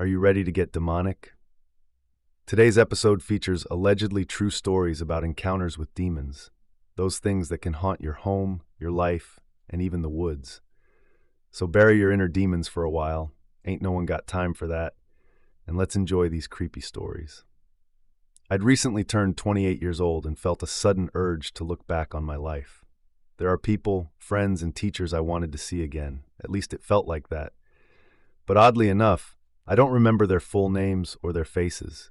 Are you ready to get demonic? Today's episode features allegedly true stories about encounters with demons, those things that can haunt your home, your life, and even the woods. So bury your inner demons for a while, ain't no one got time for that, and let's enjoy these creepy stories. I'd recently turned 28 years old and felt a sudden urge to look back on my life. There are people, friends, and teachers I wanted to see again, at least it felt like that. But oddly enough, I don't remember their full names or their faces.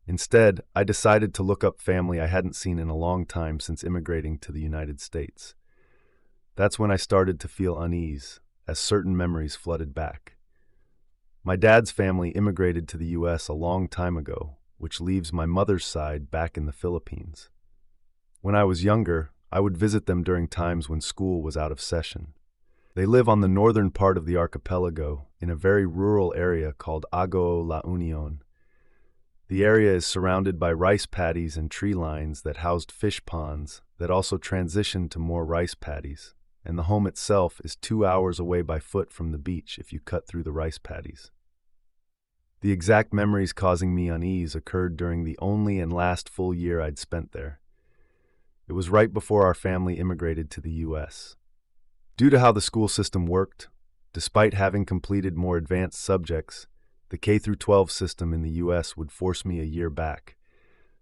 Instead, I decided to look up family I hadn't seen in a long time since immigrating to the United States. That's when I started to feel unease, as certain memories flooded back. My dad's family immigrated to the U.S. a long time ago, which leaves my mother's side back in the Philippines. When I was younger, I would visit them during times when school was out of session. They live on the northern part of the archipelago, in a very rural area called Agoo La Union. The area is surrounded by rice paddies and tree lines that housed fish ponds that also transitioned to more rice paddies, and the home itself is 2 hours away by foot from the beach if you cut through the rice paddies. The exact memories causing me unease occurred during the only and last full year I'd spent there. It was right before our family immigrated to the U.S. Due to how the school system worked, despite having completed more advanced subjects, the K-12 system in the U.S. would force me a year back.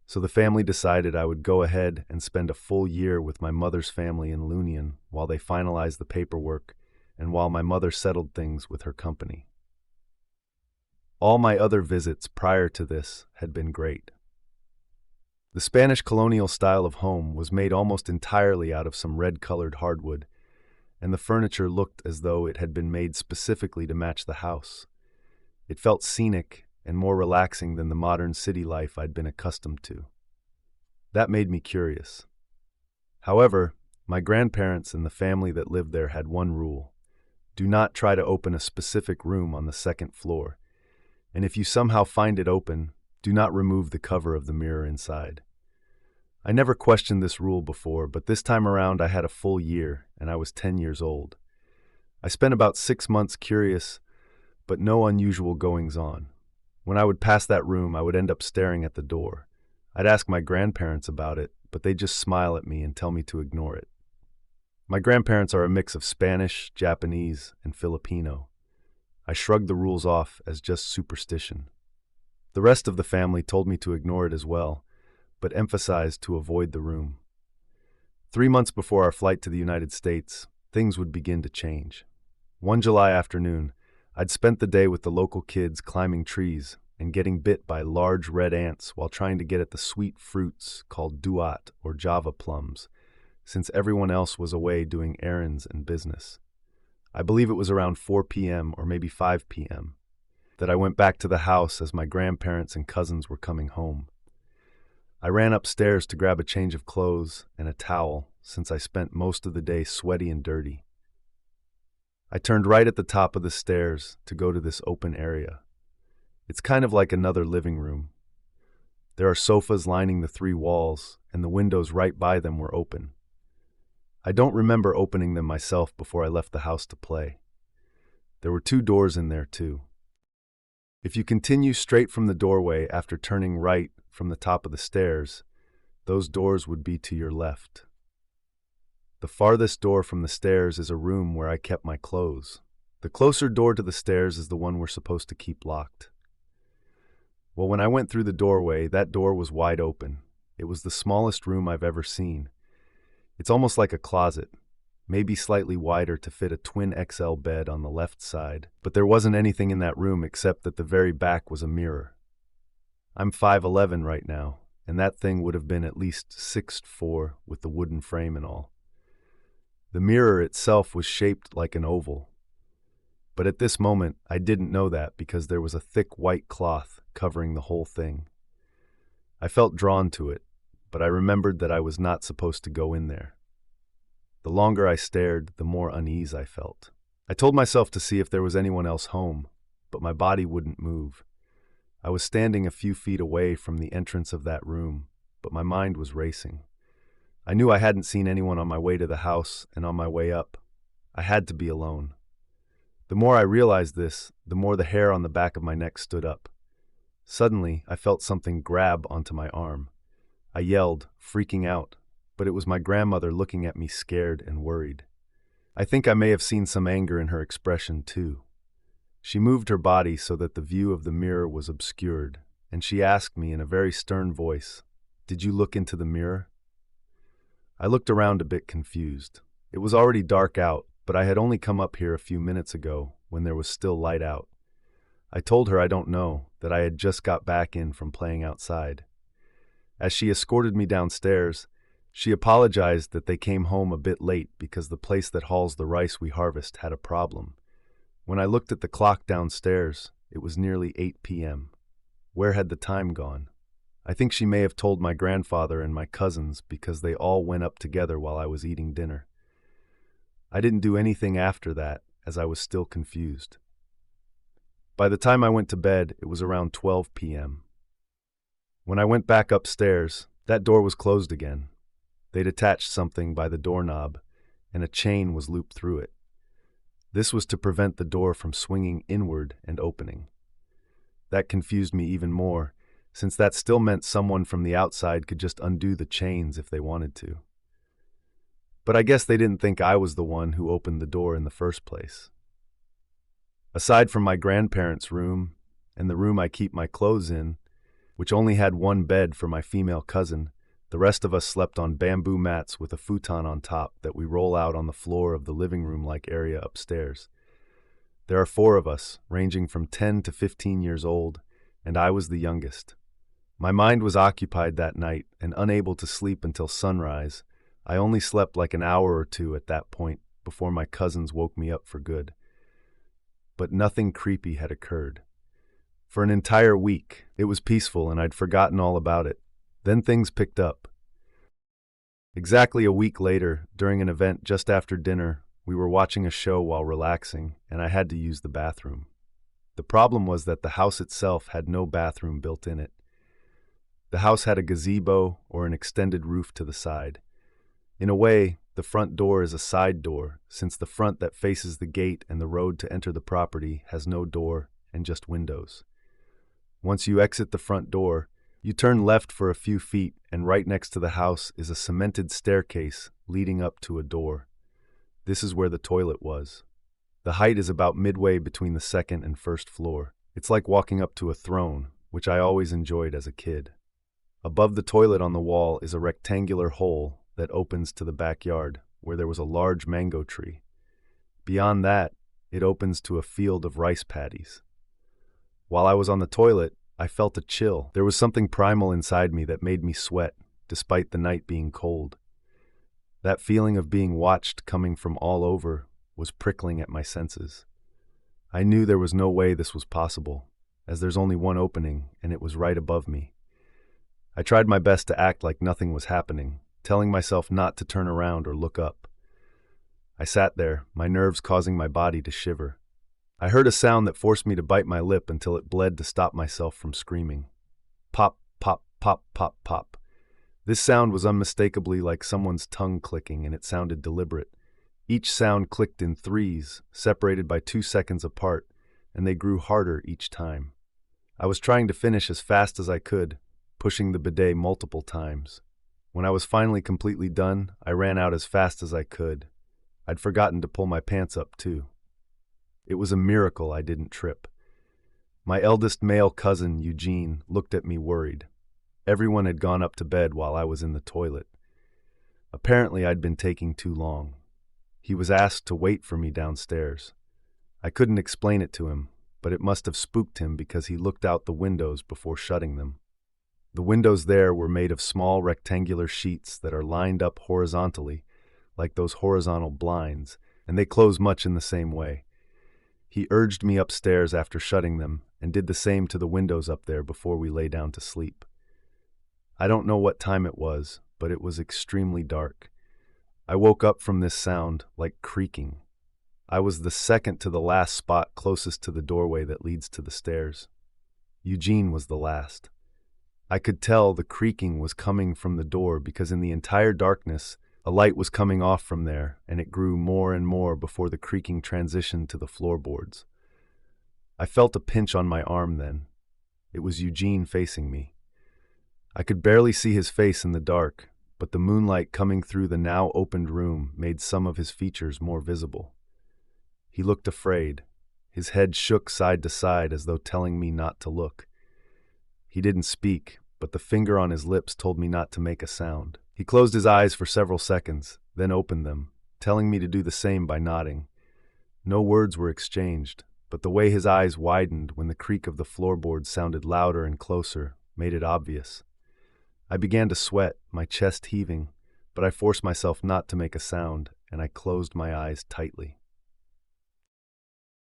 So the family decided I would go ahead and spend a full year with my mother's family in Lunion while they finalized the paperwork and while my mother settled things with her company. All my other visits prior to this had been great. The Spanish colonial style of home was made almost entirely out of some red-colored hardwood, and the furniture looked as though it had been made specifically to match the house. It felt scenic and more relaxing than the modern city life I'd been accustomed to. That made me curious. However, my grandparents and the family that lived there had one rule: do not try to open a specific room on the second floor, and if you somehow find it open, do not remove the cover of the mirror inside. I never questioned this rule before, but this time around I had a full year, and I was 10 years old. I spent about 6 months curious, but no unusual goings-on. When I would pass that room, I would end up staring at the door. I'd ask my grandparents about it, but they'd just smile at me and tell me to ignore it. My grandparents are a mix of Spanish, Japanese, and Filipino. I shrugged the rules off as just superstition. The rest of the family told me to ignore it as well, but emphasized to avoid the room. 3 months before our flight to the United States, things would begin to change. One July afternoon, I'd spent the day with the local kids climbing trees and getting bit by large red ants while trying to get at the sweet fruits called duat or Java plums, since everyone else was away doing errands and business. I believe it was around 4 p.m. or maybe 5 p.m. that I went back to the house as my grandparents and cousins were coming home. I ran upstairs to grab a change of clothes and a towel since I spent most of the day sweaty and dirty. I turned right at the top of the stairs to go to this open area. It's kind of like another living room. There are sofas lining the 3 walls, and the windows right by them were open. I don't remember opening them myself before I left the house to play. There were 2 doors in there, too. If you continue straight from the doorway after turning right from the top of the stairs, those doors would be to your left. The farthest door from the stairs is a room where I kept my clothes. The closer door to the stairs is the one we're supposed to keep locked. Well, when I went through the doorway, that door was wide open. It was the smallest room I've ever seen. It's almost like a closet, maybe slightly wider to fit a twin XL bed on the left side, but there wasn't anything in that room except that the very back was a mirror. I'm 5'11" right now, and that thing would have been at least 6'4" with the wooden frame and all. The mirror itself was shaped like an oval, but at this moment I didn't know that because there was a thick white cloth covering the whole thing. I felt drawn to it, but I remembered that I was not supposed to go in there. The longer I stared, the more unease I felt. I told myself to see if there was anyone else home, but my body wouldn't move. I was standing a few feet away from the entrance of that room, but my mind was racing. I knew I hadn't seen anyone on my way to the house and on my way up. I had to be alone. The more I realized this, the more the hair on the back of my neck stood up. Suddenly, I felt something grab onto my arm. I yelled, freaking out, but it was my grandmother looking at me scared and worried. I think I may have seen some anger in her expression, too. She moved her body so that the view of the mirror was obscured, and she asked me in a very stern voice, "Did you look into the mirror?" I looked around a bit confused. It was already dark out, but I had only come up here a few minutes ago when there was still light out. I told her I don't know, that I had just got back in from playing outside. As she escorted me downstairs, she apologized that they came home a bit late because the place that hauls the rice we harvest had a problem. When I looked at the clock downstairs, it was nearly 8 p.m. Where had the time gone? I think she may have told my grandfather and my cousins because they all went up together while I was eating dinner. I didn't do anything after that, as I was still confused. By the time I went to bed, it was around 12 p.m. When I went back upstairs, that door was closed again. They'd attached something by the doorknob, and a chain was looped through it. This was to prevent the door from swinging inward and opening. That confused me even more, since that still meant someone from the outside could just undo the chains if they wanted to. But I guess they didn't think I was the one who opened the door in the first place. Aside from my grandparents' room and the room I keep my clothes in, which only had one bed for my female cousin, the rest of us slept on bamboo mats with a futon on top that we roll out on the floor of the living room-like area upstairs. There are 4 of us, ranging from 10 to 15 years old, and I was the youngest. My mind was occupied that night, and unable to sleep until sunrise. I only slept like an hour or 2 at that point before my cousins woke me up for good. But nothing creepy had occurred. For an entire week, it was peaceful and I'd forgotten all about it. Then things picked up. Exactly a week later, during an event just after dinner, we were watching a show while relaxing, and I had to use the bathroom. The problem was that the house itself had no bathroom built in it. The house had a gazebo or an extended roof to the side. In a way, the front door is a side door, since the front that faces the gate and the road to enter the property has no door and just windows. Once you exit the front door, you turn left for a few feet, and right next to the house is a cemented staircase leading up to a door. This is where the toilet was. The height is about midway between the second and first floor. It's like walking up to a throne, which I always enjoyed as a kid. Above the toilet on the wall is a rectangular hole that opens to the backyard, where there was a large mango tree. Beyond that, it opens to a field of rice paddies. While I was on the toilet, I felt a chill. There was something primal inside me that made me sweat, despite the night being cold. That feeling of being watched coming from all over was prickling at my senses. I knew there was no way this was possible, as there's only one opening, and it was right above me. I tried my best to act like nothing was happening, telling myself not to turn around or look up. I sat there, my nerves causing my body to shiver. I heard a sound that forced me to bite my lip until it bled to stop myself from screaming. Pop, pop, pop, pop, pop. This sound was unmistakably like someone's tongue clicking, and it sounded deliberate. Each sound clicked in threes, separated by 2 seconds apart, and they grew harder each time. I was trying to finish as fast as I could, pushing the bidet multiple times. When I was finally completely done, I ran out as fast as I could. I'd forgotten to pull my pants up, too. It was a miracle I didn't trip. My eldest male cousin, Eugene, looked at me worried. Everyone had gone up to bed while I was in the toilet. Apparently, I'd been taking too long. He was asked to wait for me downstairs. I couldn't explain it to him, but it must have spooked him because he looked out the windows before shutting them. The windows there were made of small rectangular sheets that are lined up horizontally, like those horizontal blinds, and they close much in the same way. He urged me upstairs after shutting them, and did the same to the windows up there before we lay down to sleep. I don't know what time it was, but it was extremely dark. I woke up from this sound, like creaking. I was the second to the last spot closest to the doorway that leads to the stairs. Eugene was the last. I could tell the creaking was coming from the door because in the entire darkness, A light was coming off from there, and it grew more and more before the creaking transitioned to the floorboards. I felt a pinch on my arm then. It was Eugene facing me. I could barely see his face in the dark, but the moonlight coming through the now opened room made some of his features more visible. He looked afraid. His head shook side to side as though telling me not to look. He didn't speak, but the finger on his lips told me not to make a sound. He closed his eyes for several seconds, then opened them, telling me to do the same by nodding. No words were exchanged, but the way his eyes widened when the creak of the floorboards sounded louder and closer made it obvious. I began to sweat, my chest heaving, but I forced myself not to make a sound, and I closed my eyes tightly.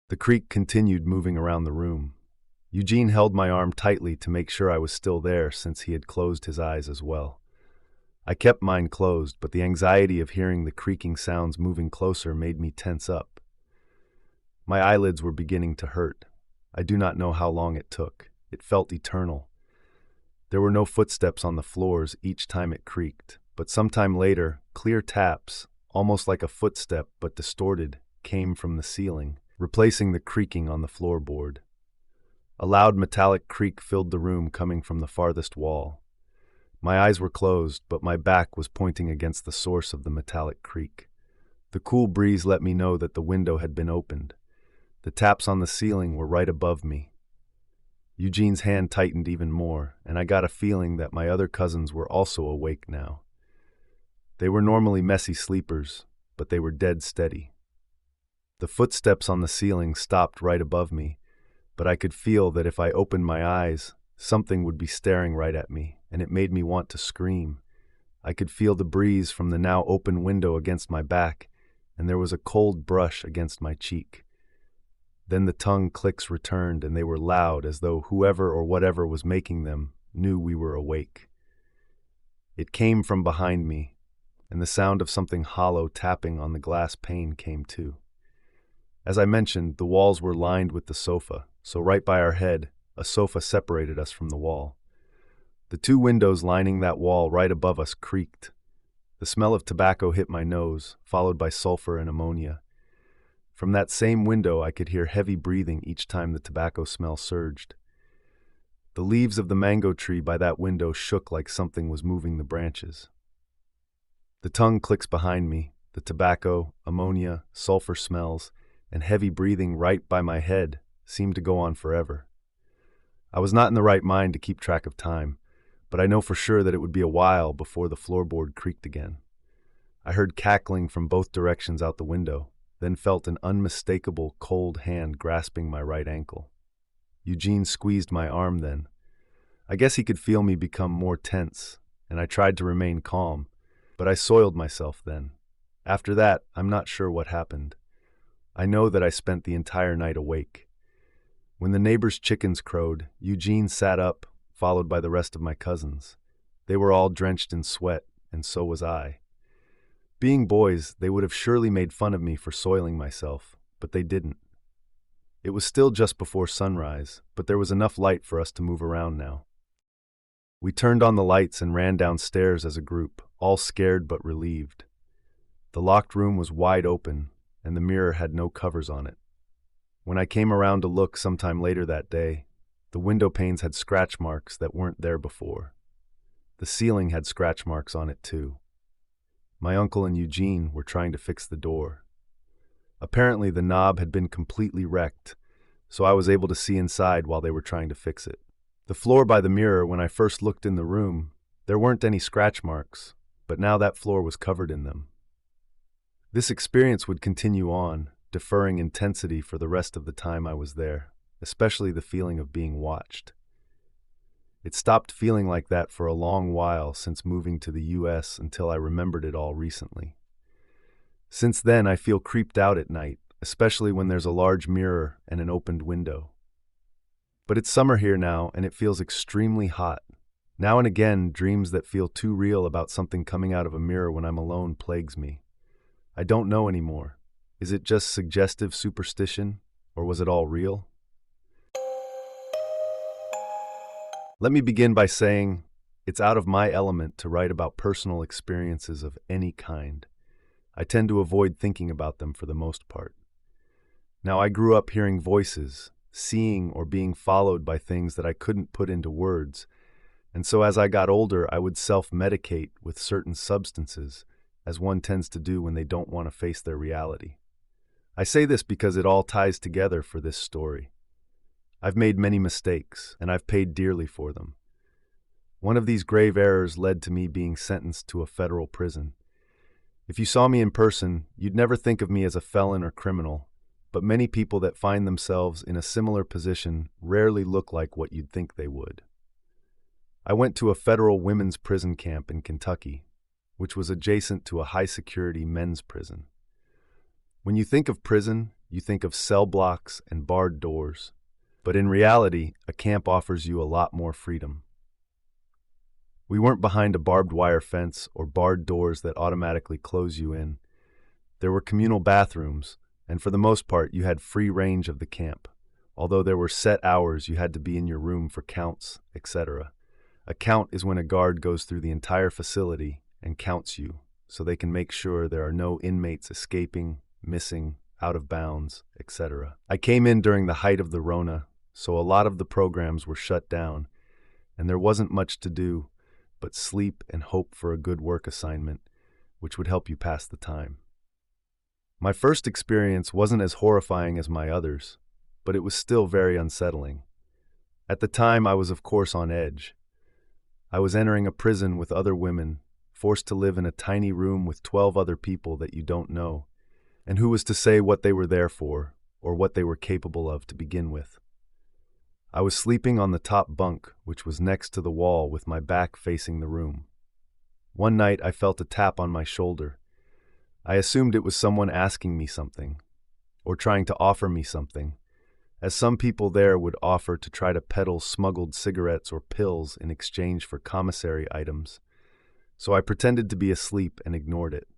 The creak continued moving around the room. Eugene held my arm tightly to make sure I was still there since he had closed his eyes as well. I kept mine closed, but the anxiety of hearing the creaking sounds moving closer made me tense up. My eyelids were beginning to hurt. I do not know how long it took. It felt eternal. There were no footsteps on the floors each time it creaked, but sometime later, clear taps, almost like a footstep but distorted, came from the ceiling, replacing the creaking on the floorboard. A loud metallic creak filled the room coming from the farthest wall. My eyes were closed, but my back was pointing against the source of the metallic creak. The cool breeze let me know that the window had been opened. The taps on the ceiling were right above me. Eugene's hand tightened even more, and I got a feeling that my other cousins were also awake now. They were normally messy sleepers, but they were dead steady. The footsteps on the ceiling stopped right above me, but I could feel that if I opened my eyes, something would be staring right at me, and it made me want to scream. I could feel the breeze from the now open window against my back, and there was a cold brush against my cheek. Then the tongue clicks returned, and they were loud as though whoever or whatever was making them knew we were awake. It came from behind me, and the sound of something hollow tapping on the glass pane came too. As I mentioned, the walls were lined with the sofa, so right by our head, a sofa separated us from the wall. The two windows lining that wall right above us creaked. The smell of tobacco hit my nose, followed by sulfur and ammonia. From that same window, I could hear heavy breathing each time the tobacco smell surged. The leaves of the mango tree by that window shook like something was moving the branches. The tongue clicks behind me, the tobacco, ammonia, sulfur smells, and heavy breathing right by my head seemed to go on forever. I was not in the right mind to keep track of time, but I know for sure that it would be a while before the floorboard creaked again. I heard cackling from both directions out the window, then felt an unmistakable cold hand grasping my right ankle. Eugene squeezed my arm then. I guess he could feel me become more tense, and I tried to remain calm, but I soiled myself then. After that, I'm not sure what happened. I know that I spent the entire night awake. When the neighbors' chickens crowed, Eugene sat up, followed by the rest of my cousins. They were all drenched in sweat, and so was I. Being boys, they would have surely made fun of me for soiling myself, but they didn't. It was still just before sunrise, but there was enough light for us to move around now. We turned on the lights and ran downstairs as a group, all scared but relieved. The locked room was wide open, and the mirror had no covers on it. When I came around to look sometime later that day, the window panes had scratch marks that weren't there before. The ceiling had scratch marks on it too. My uncle and Eugene were trying to fix the door. Apparently the knob had been completely wrecked, so I was able to see inside while they were trying to fix it. The floor by the mirror, when I first looked in the room, there weren't any scratch marks, but now that floor was covered in them. This experience would continue on, deferring intensity for the rest of the time I was there, especially the feeling of being watched. It stopped feeling like that for a long while since moving to the US until I remembered it all recently. Since then, I feel creeped out at night, especially when there's a large mirror and an opened window. But it's summer here now, and it feels extremely hot. Now and again, dreams that feel too real about something coming out of a mirror when I'm alone plagues me. I don't know anymore. Is it just suggestive superstition, or was it all real? Let me begin by saying, It's out of my element to write about personal experiences of any kind. I tend to avoid thinking about them for the most part. Now, I grew up hearing voices, seeing or being followed by things that I couldn't put into words, and so as I got older, I would self-medicate with certain substances, as one tends to do when they don't want to face their reality. I say this because it all ties together for this story. I've made many mistakes, and I've paid dearly for them. One of these grave errors led to me being sentenced to a federal prison. If you saw me in person, you'd never think of me as a felon or criminal, but many people that find themselves in a similar position rarely look like what you'd think they would. I went to a federal women's prison camp in Kentucky, which was adjacent to a high-security men's prison. When you think of prison, you think of cell blocks and barred doors, but in reality, a camp offers you a lot more freedom. We weren't behind a barbed wire fence or barred doors that automatically close you in. There were communal bathrooms, and for the most part, you had free range of the camp, although there were set hours you had to be in your room for counts, etc. A count is when a guard goes through the entire facility and counts you, so they can make sure there are no inmates escaping, missing, out of bounds, etc. I came in during the height of the Rona, so a lot of the programs were shut down, and there wasn't much to do but sleep and hope for a good work assignment, which would help you pass the time. My first experience wasn't as horrifying as my others, but it was still very unsettling. At the time, I was of course on edge. I was entering a prison with other women, forced to live in a tiny room with 12 other people that you don't know, and who was to say what they were there for, or what they were capable of to begin with. I was sleeping on the top bunk, which was next to the wall with my back facing the room. One night I felt a tap on my shoulder. I assumed it was someone asking me something, or trying to offer me something, as some people there would offer to try to peddle smuggled cigarettes or pills in exchange for commissary items. So I pretended to be asleep and ignored it.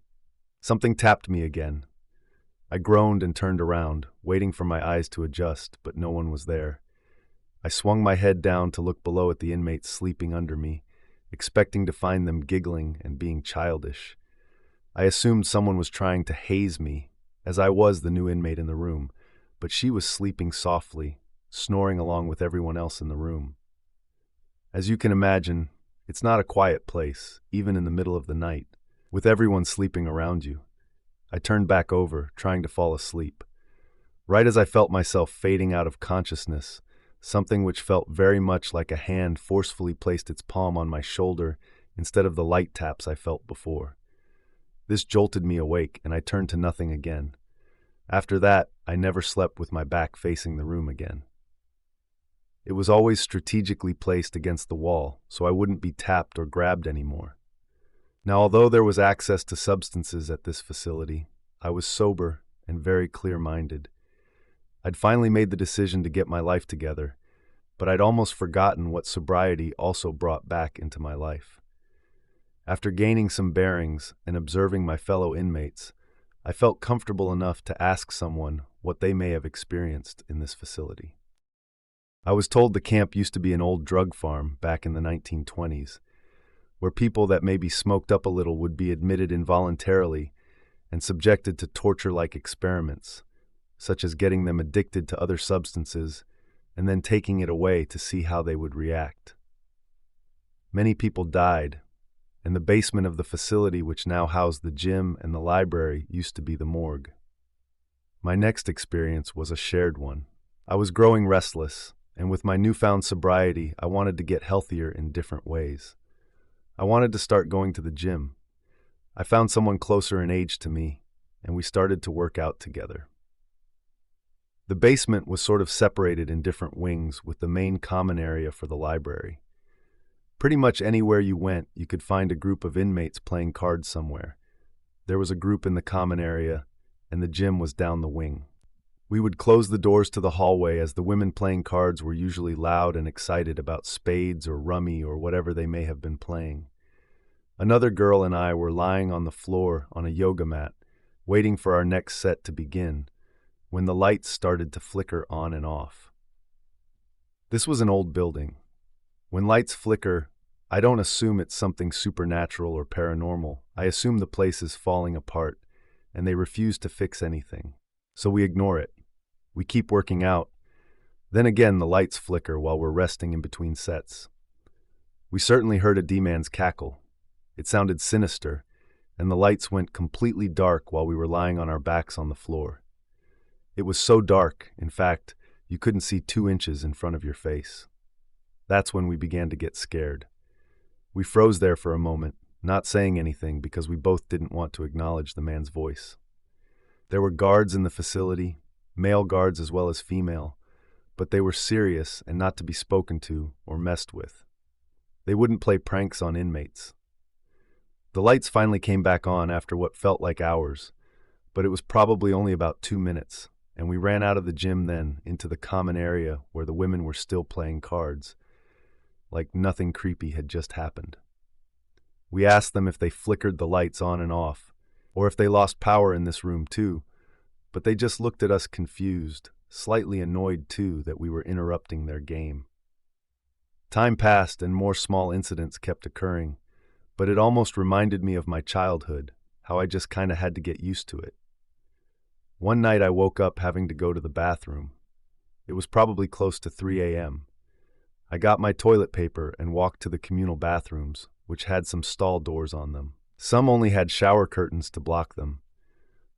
Something tapped me again. I groaned and turned around, waiting for my eyes to adjust, but no one was there. I swung my head down to look below at the inmates sleeping under me, expecting to find them giggling and being childish. I assumed someone was trying to haze me, as I was the new inmate in the room, but she was sleeping softly, snoring along with everyone else in the room. As you can imagine, it's not a quiet place, even in the middle of the night, with everyone sleeping around you. I turned back over, trying to fall asleep. Right as I felt myself fading out of consciousness, something which felt very much like a hand forcefully placed its palm on my shoulder instead of the light taps I felt before. This jolted me awake, and I turned to nothing again. After that, I never slept with my back facing the room again. It was always strategically placed against the wall, so I wouldn't be tapped or grabbed anymore. Now, although there was access to substances at this facility, I was sober and very clear-minded. I'd finally made the decision to get my life together, but I'd almost forgotten what sobriety also brought back into my life. After gaining some bearings and observing my fellow inmates, I felt comfortable enough to ask someone what they may have experienced in this facility. I was told the camp used to be an old drug farm back in the 1920s, where people that maybe smoked up a little would be admitted involuntarily and subjected to torture-like experiments, such as getting them addicted to other substances and then taking it away to see how they would react. Many people died, and the basement of the facility which now housed the gym and the library used to be the morgue. My next experience was a shared one. I was growing restless, and with my newfound sobriety, I wanted to get healthier in different ways. I wanted to start going to the gym. I found someone closer in age to me, and we started to work out together. The basement was sort of separated in different wings with the main common area for the library. Pretty much anywhere you went, you could find a group of inmates playing cards somewhere. There was a group in the common area, and the gym was down the wing. We would close the doors to the hallway as the women playing cards were usually loud and excited about spades or rummy or whatever they may have been playing. Another girl and I were lying on the floor on a yoga mat, waiting for our next set to begin, when the lights started to flicker on and off. This was an old building. When lights flicker, I don't assume it's something supernatural or paranormal. I assume the place is falling apart, and they refuse to fix anything. So we ignore it. We keep working out. Then again, the lights flicker while we're resting in between sets. We certainly heard a D-man's cackle. It sounded sinister, and the lights went completely dark while we were lying on our backs on the floor. It was so dark, in fact, you couldn't see 2 inches in front of your face. That's when we began to get scared. We froze there for a moment, not saying anything because we both didn't want to acknowledge the man's voice. There were guards in the facility, male guards as well as female, but they were serious and not to be spoken to or messed with. They wouldn't play pranks on inmates. The lights finally came back on after what felt like hours, but it was probably only about 2 minutes, and we ran out of the gym then into the common area where the women were still playing cards, like nothing creepy had just happened. We asked them if they flickered the lights on and off, or if they lost power in this room too, but they just looked at us confused, slightly annoyed too that we were interrupting their game. Time passed and more small incidents kept occurring, but it almost reminded me of my childhood, how I just kinda had to get used to it. One night I woke up having to go to the bathroom. It was probably close to 3 a.m. I got my toilet paper and walked to the communal bathrooms, which had some stall doors on them. Some only had shower curtains to block them.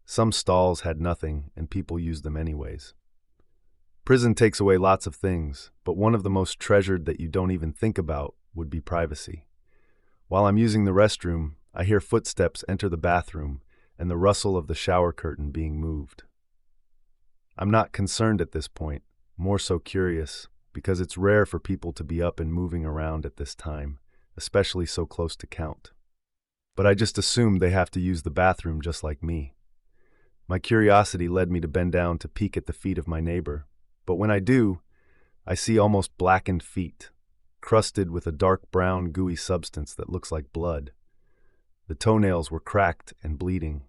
Some stalls had nothing, and people used them anyways. Prison takes away lots of things, but one of the most treasured that you don't even think about would be privacy. While I'm using the restroom, I hear footsteps enter the bathroom and the rustle of the shower curtain being moved. I'm not concerned at this point, more so curious, because it's rare for people to be up and moving around at this time, especially so close to count. But I just assumed they have to use the bathroom just like me. My curiosity led me to bend down to peek at the feet of my neighbor, but when I do, I see almost blackened feet, crusted with a dark brown gooey substance that looks like blood. The toenails were cracked and bleeding.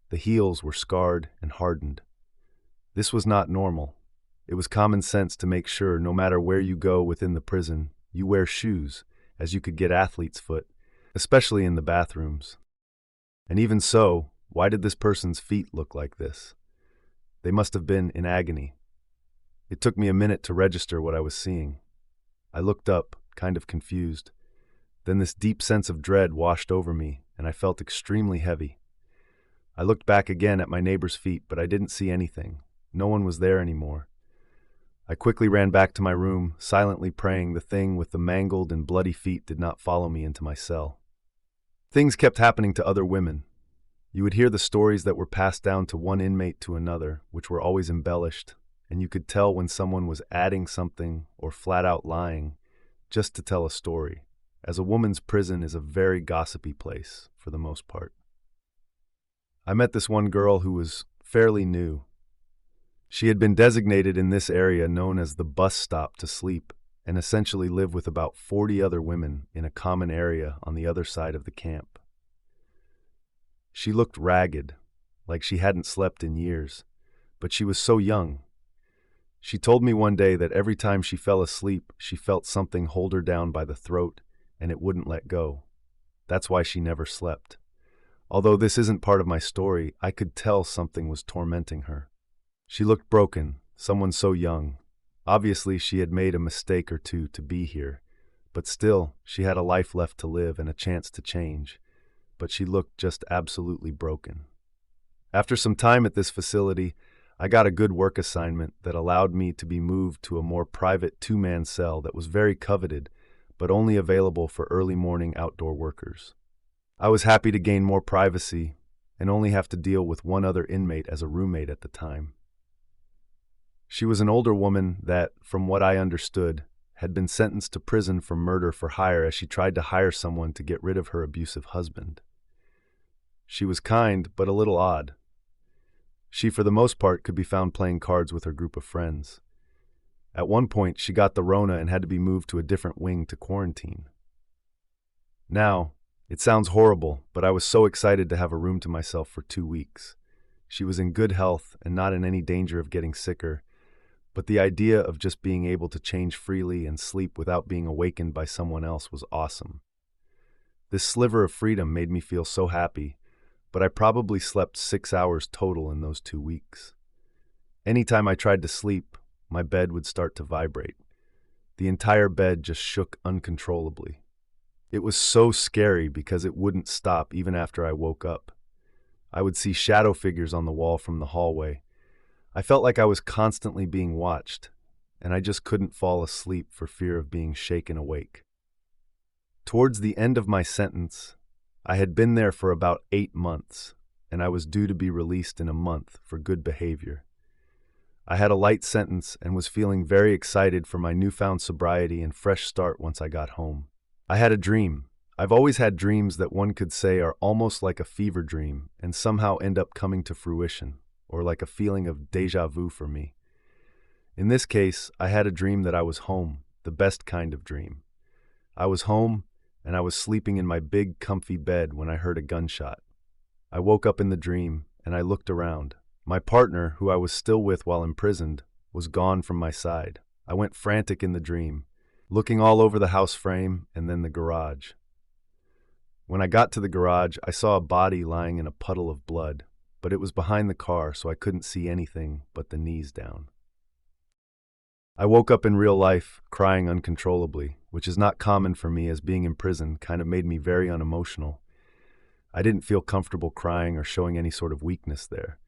The heels were scarred and hardened. This was not normal. It was common sense to make sure no matter where you go within the prison, you wear shoes, as you could get athlete's foot, especially in the bathrooms. And even so, why did this person's feet look like this? They must have been in agony. It took me a minute to register what I was seeing. I looked up, kind of confused. Then this deep sense of dread washed over me, and I felt extremely heavy. I looked back again at my neighbor's feet, but I didn't see anything. No one was there anymore. I quickly ran back to my room, silently praying the thing with the mangled and bloody feet did not follow me into my cell. Things kept happening to other women. You would hear the stories that were passed down to one inmate to another, which were always embellished, and you could tell when someone was adding something or flat out lying, just to tell a story, as a woman's prison is a very gossipy place, for the most part. I met this one girl who was fairly new. She had been designated in this area known as the bus stop to sleep, and essentially lived with about 40 other women in a common area on the other side of the camp. She looked ragged, like she hadn't slept in years, but she was so young. She told me one day that every time she fell asleep, she felt something hold her down by the throat, and it wouldn't let go. That's why she never slept. Although this isn't part of my story, I could tell something was tormenting her. She looked broken, someone so young. Obviously, she had made a mistake or two to be here, but still, she had a life left to live and a chance to change. But she looked just absolutely broken. After some time at this facility, I got a good work assignment that allowed me to be moved to a more private 2-man cell that was very coveted, but only available for early morning outdoor workers. I was happy to gain more privacy and only have to deal with one other inmate as a roommate at the time. She was an older woman that, from what I understood, had been sentenced to prison for murder for hire as she tried to hire someone to get rid of her abusive husband. She was kind, but a little odd. She, for the most part, could be found playing cards with her group of friends. At one point, she got the Rona and had to be moved to a different wing to quarantine. Now, it sounds horrible, but I was so excited to have a room to myself for 2 weeks. She was in good health and not in any danger of getting sicker, but the idea of just being able to change freely and sleep without being awakened by someone else was awesome. This sliver of freedom made me feel so happy, but I probably slept 6 hours total in those 2 weeks. Anytime I tried to sleep, my bed would start to vibrate. The entire bed just shook uncontrollably. It was so scary because it wouldn't stop even after I woke up. I would see shadow figures on the wall from the hallway. I felt like I was constantly being watched, and I just couldn't fall asleep for fear of being shaken awake. Towards the end of my sentence, I had been there for about 8 months, and I was due to be released in a month for good behavior. I had a light sentence and was feeling very excited for my newfound sobriety and fresh start once I got home. I had a dream. I've always had dreams that one could say are almost like a fever dream and somehow end up coming to fruition, or like a feeling of déjà vu for me. In this case, I had a dream that I was home, the best kind of dream. I was home, and I was sleeping in my big, comfy bed when I heard a gunshot. I woke up in the dream, and I looked around. My partner, who I was still with while imprisoned, was gone from my side. I went frantic in the dream, looking all over the house frame and then the garage. When I got to the garage, I saw a body lying in a puddle of blood, but it was behind the car, so I couldn't see anything but the knees down. I woke up in real life, crying uncontrollably, which is not common for me as being in prison kind of made me very unemotional. I didn't feel comfortable crying or showing any sort of weakness there.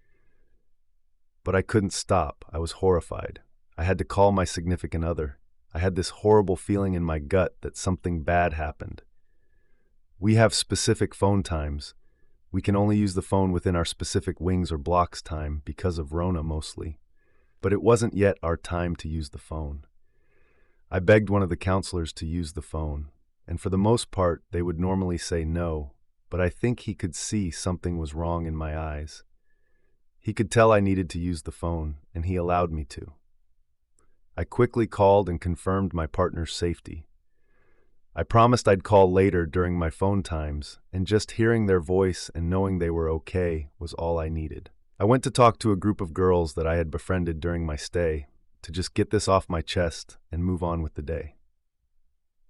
But I couldn't stop. I was horrified. I had to call my significant other. I had this horrible feeling in my gut that something bad happened. We have specific phone times. We can only use the phone within our specific wings or blocks time because of Rona mostly. But it wasn't yet our time to use the phone. I begged one of the counselors to use the phone, and for the most part they would normally say no, but I think he could see something was wrong in my eyes. He could tell I needed to use the phone, and he allowed me to. I quickly called and confirmed my partner's safety. I promised I'd call later during my phone times, and just hearing their voice and knowing they were okay was all I needed. I went to talk to a group of girls that I had befriended during my stay to just get this off my chest and move on with the day.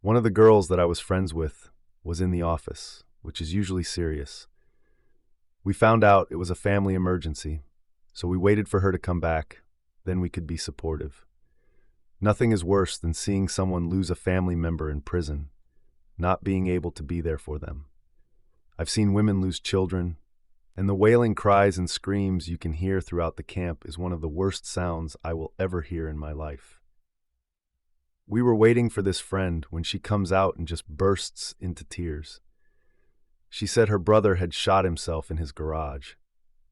One of the girls that I was friends with was in the office, which is usually serious. We found out it was a family emergency, so we waited for her to come back, then we could be supportive. Nothing is worse than seeing someone lose a family member in prison, not being able to be there for them. I've seen women lose children, and the wailing cries and screams you can hear throughout the camp is one of the worst sounds I will ever hear in my life. We were waiting for this friend when she comes out and just bursts into tears. She said her brother had shot himself in his garage.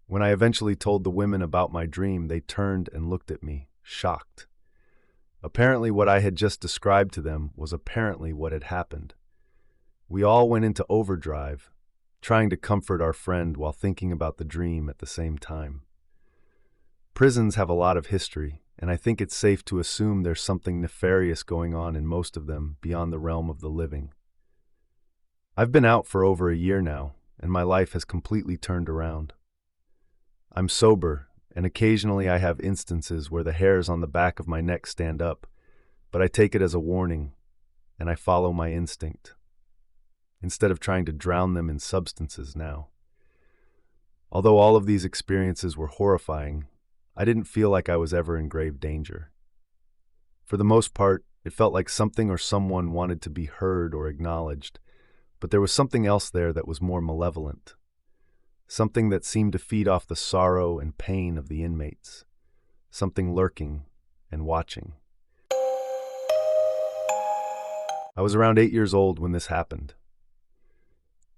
When I eventually told the women about my dream, they turned and looked at me, shocked. Apparently what I had just described to them was apparently what had happened. We all went into overdrive, trying to comfort our friend while thinking about the dream at the same time. Prisons have a lot of history, and I think it's safe to assume there's something nefarious going on in most of them beyond the realm of the living. I've been out for over a year now, and my life has completely turned around. I'm sober, and occasionally I have instances where the hairs on the back of my neck stand up, but I take it as a warning, and I follow my instinct, instead of trying to drown them in substances now. Although all of these experiences were horrifying, I didn't feel like I was ever in grave danger. For the most part, it felt like something or someone wanted to be heard or acknowledged, but there was something else there that was more malevolent. Something that seemed to feed off the sorrow and pain of the inmates. Something lurking and watching. I was around 8 years old when this happened.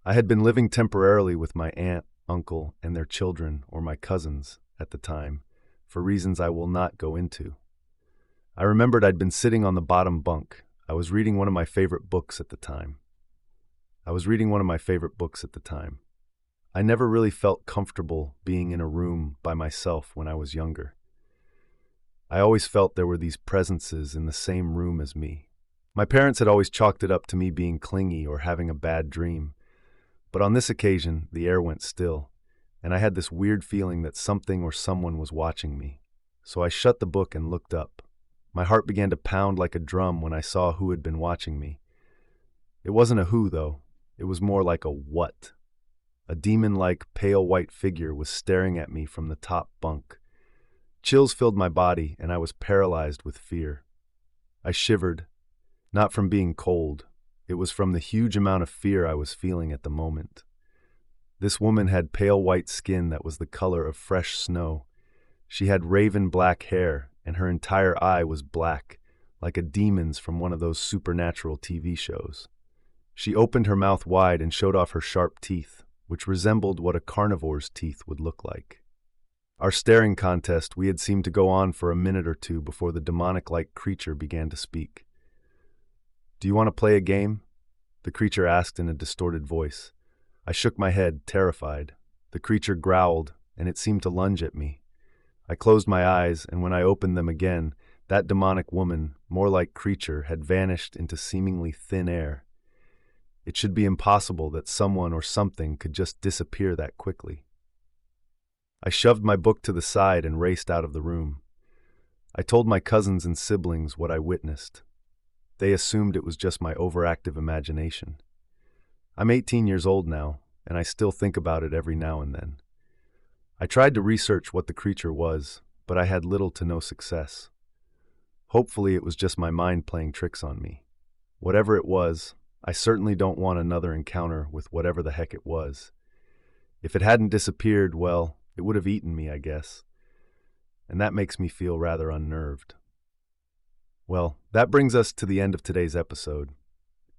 I had been living temporarily with my aunt, uncle, and their children, or my cousins, at the time, for reasons I will not go into. I remembered I'd been sitting on the bottom bunk. I was reading one of my favorite books at the time. I never really felt comfortable being in a room by myself when I was younger. I always felt there were these presences in the same room as me. My parents had always chalked it up to me being clingy or having a bad dream, but on this occasion, the air went still, and I had this weird feeling that something or someone was watching me, so I shut the book and looked up. My heart began to pound like a drum when I saw who had been watching me. It wasn't a who, though. It was more like a what. A demon-like pale white figure was staring at me from the top bunk. Chills filled my body, and I was paralyzed with fear. I shivered, not from being cold. It was from the huge amount of fear I was feeling at the moment. This woman had pale white skin that was the color of fresh snow. She had raven black hair, and her entire eye was black, like a demon's from one of those supernatural TV shows. She opened her mouth wide and showed off her sharp teeth, which resembled what a carnivore's teeth would look like. Our staring contest we had seemed to go on for a minute or two before the demonic-like creature began to speak. "Do you want to play a game?" the creature asked in a distorted voice. I shook my head, terrified. The creature growled, and it seemed to lunge at me. I closed my eyes, and when I opened them again, that demonic woman, more like creature, had vanished into seemingly thin air. It should be impossible that someone or something could just disappear that quickly. I shoved my book to the side and raced out of the room. I told my cousins and siblings what I witnessed. They assumed it was just my overactive imagination. I'm 18 years old now, and I still think about it every now and then. I tried to research what the creature was, but I had little to no success. Hopefully it was just my mind playing tricks on me. Whatever it was, I certainly don't want another encounter with whatever the heck it was. If it hadn't disappeared, well, it would have eaten me, I guess. And that makes me feel rather unnerved. Well, that brings us to the end of today's episode.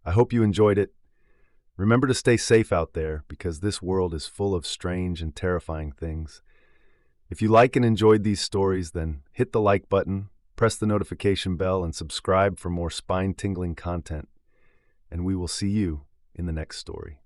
I hope you enjoyed it. Remember to stay safe out there, because this world is full of strange and terrifying things. If you like and enjoyed these stories, then hit the like button, press the notification bell, and subscribe for more spine-tingling content. And we will see you in the next story.